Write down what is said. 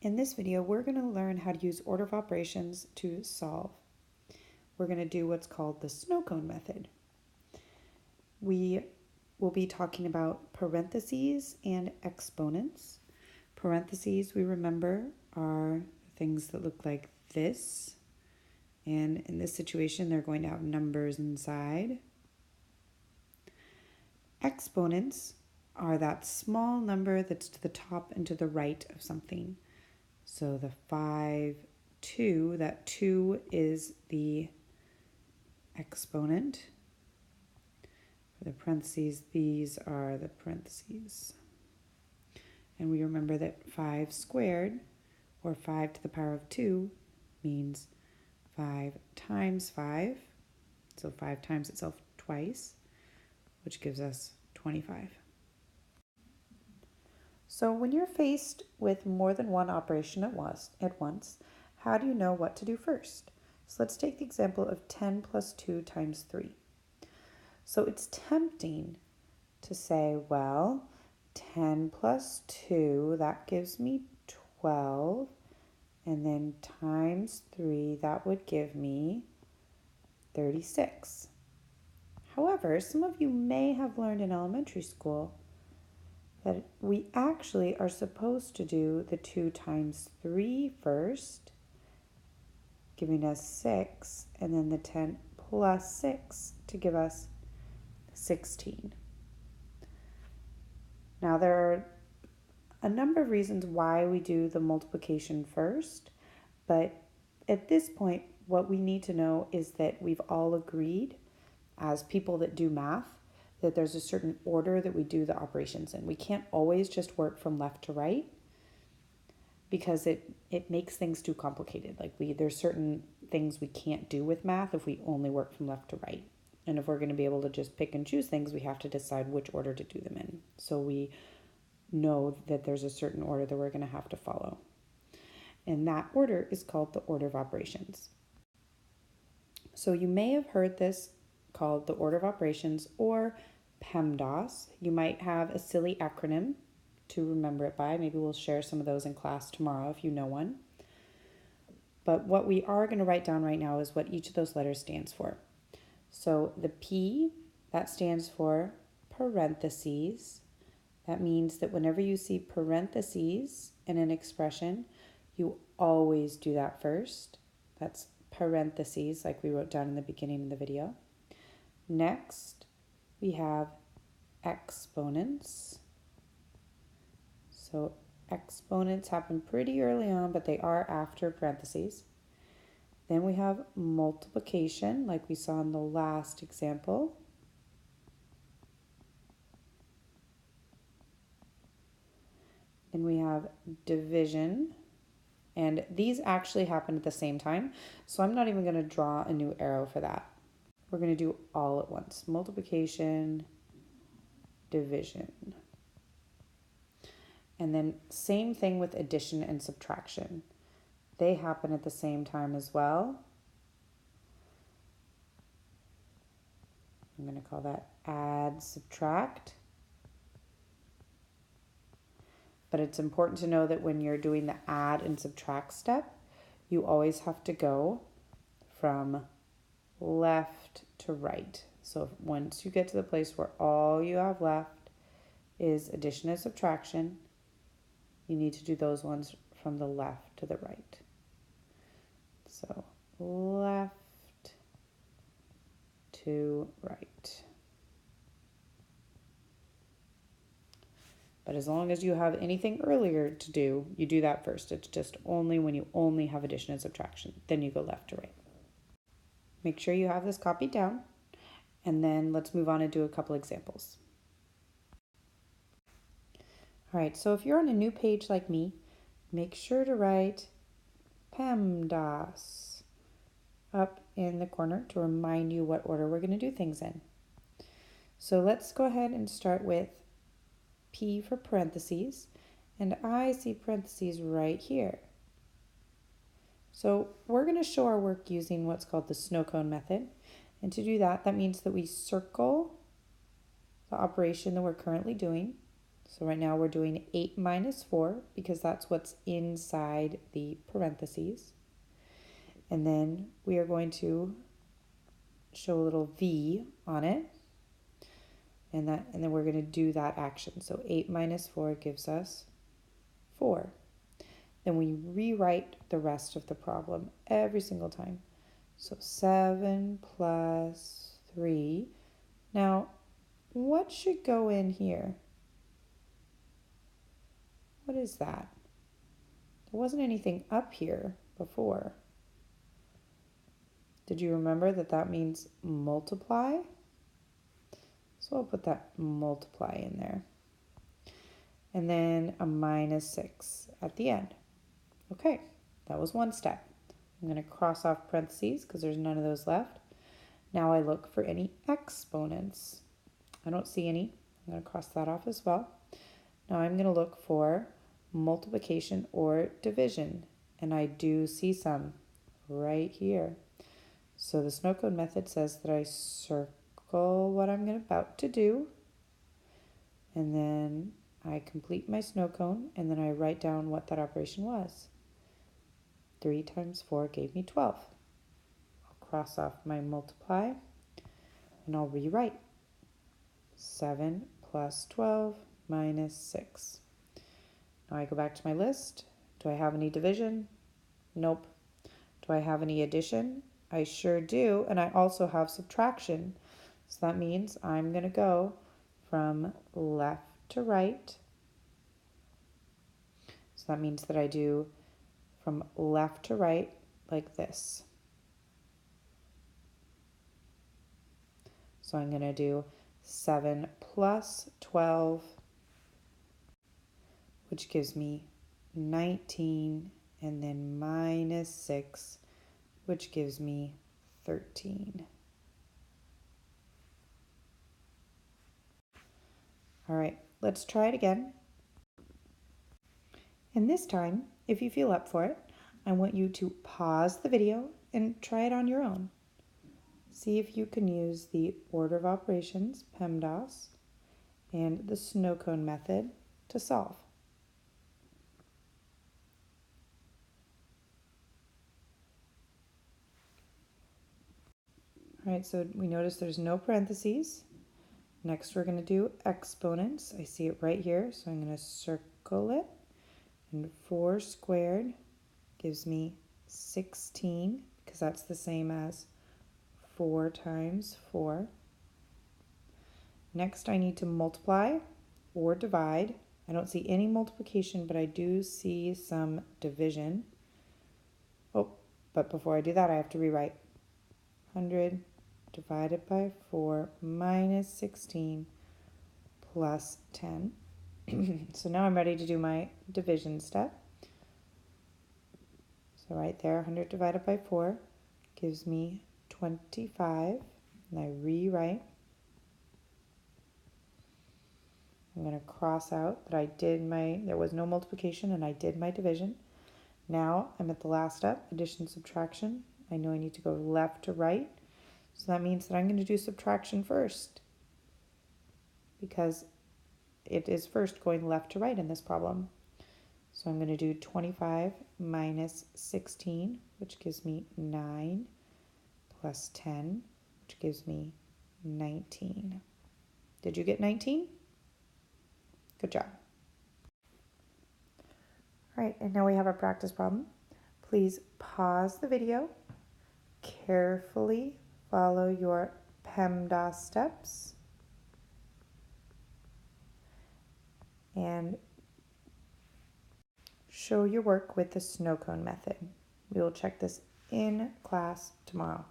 In this video, we're going to learn how to use order of operations to solve. We're going to do what's called the Snowcone method. We will be talking about parentheses and exponents. Parentheses, we remember, are things that look like this. And in this situation, they're going to have numbers inside. Exponents are that small number that's to the top and to the right of something. So the 5, 2, that 2 is the exponent. For the parentheses, these are the parentheses. And we remember that 5 squared, or 5 to the power of 2, means 5 times 5. So 5 times itself twice, which gives us 25. So when you're faced with more than one operation at once, how do you know what to do first? So let's take the example of 10 plus 2 times 3. So it's tempting to say, well, 10 plus 2, that gives me 12, and then times 3, that would give me 36. However, some of you may have learned in elementary school that we actually are supposed to do the 2 times 3 first, giving us 6, and then the 10 plus 6 to give us 16. Now, there are a number of reasons why we do the multiplication first, but at this point, what we need to know is that we've all agreed as people that do math that there's a certain order that we do the operations in. We can't always just work from left to right because it makes things too complicated. Like there's certain things we can't do with math if we only work from left to right. And if we're going to be able to just pick and choose things, we have to decide which order to do them in. So we know that there's a certain order that we're going to have to follow. And that order is called the order of operations. So you may have heard this called the order of operations or PEMDAS. You might have a silly acronym to remember it by. Maybe we'll share some of those in class tomorrow if you know one. But what we are going to write down right now is what each of those letters stands for. So the P, that stands for parentheses. That means that whenever you see parentheses in an expression, you always do that first. That's parentheses, like we wrote down in the beginning of the video. Next, we have exponents. So exponents happen pretty early on, but they are after parentheses. Then we have multiplication, like we saw in the last example. Then we have division, and these actually happen at the same time, so I'm not even going to draw a new arrow for that. We're going to do all at once. Multiplication, division. And then same thing with addition and subtraction. They happen at the same time as well. I'm going to call that add, subtract. But it's important to know that when you're doing the add and subtract step, you always have to go from left to right. So once you get to the place where all you have left is addition and subtraction, you need to do those ones from the left to the right. So left to right. But as long as you have anything earlier to do, you do that first. It's just only when you only have addition and subtraction. Then you go left to right. Make sure you have this copied down, and then let's move on and do a couple examples. All right, so if you're on a new page like me, make sure to write PEMDAS up in the corner to remind you what order we're going to do things in. So let's go ahead and start with P for parentheses, and I see parentheses right here. So we're going to show our work using what's called the Snowcone method. And to do that, that means that we circle the operation that we're currently doing. So right now we're doing 8 minus 4 because that's what's inside the parentheses. And then we are going to show a little V on it. And then we're going to do that action. So 8 minus 4 gives us 4. Then we rewrite the rest of the problem every single time. So 7 plus 3. Now, what should go in here? What is that? There wasn't anything up here before. Did you remember that that means multiply? So I'll put that multiply in there. And then a minus 6 at the end. Okay, that was one step. I'm going to cross off parentheses because there's none of those left. Now I look for any exponents. I don't see any. I'm going to cross that off as well. Now I'm going to look for multiplication or division. And I do see some right here. So the Snowcone method says that I circle what I'm about to do. And then I complete my snow cone, and then I write down what that operation was. 3 times 4 gave me 12. I'll cross off my multiply, and I'll rewrite. 7 plus 12 minus 6. Now I go back to my list. Do I have any division? Nope. Do I have any addition? I sure do, and I also have subtraction. So that means I'm going to go from left to right. So that means that I do from left to right like this. So I'm going to do 7 plus 12, which gives me 19, and then minus 6, which gives me 13. All right, let's try it again. And this time, if you feel up for it, I want you to pause the video and try it on your own. See if you can use the order of operations, PEMDAS, and the Snowcone method to solve. All right, so we notice there's no parentheses. Next, we're going to do exponents. I see it right here, so I'm going to circle it. And 4 squared gives me 16, because that's the same as 4 times 4. Next, I need to multiply or divide. I don't see any multiplication, but I do see some division. Oh, but before I do that, I have to rewrite. 100 divided by 4 minus 16 plus 10. So now I'm ready to do my division step. So right there, 100 divided by 4 gives me 25. And I rewrite. I'm going to cross out that there was no multiplication and I did my division. Now I'm at the last step, addition, subtraction. I know I need to go left to right. So that means that I'm going to do subtraction first, because it is first going left to right in this problem. So I'm going to do 25 minus 16, which gives me 9, plus 10, which gives me 19. Did you get 19? Good job. All right, and now we have our practice problem. Please pause the video, carefully follow your PEMDAS steps, and show your work with the Snowcone method. We will check this in class tomorrow.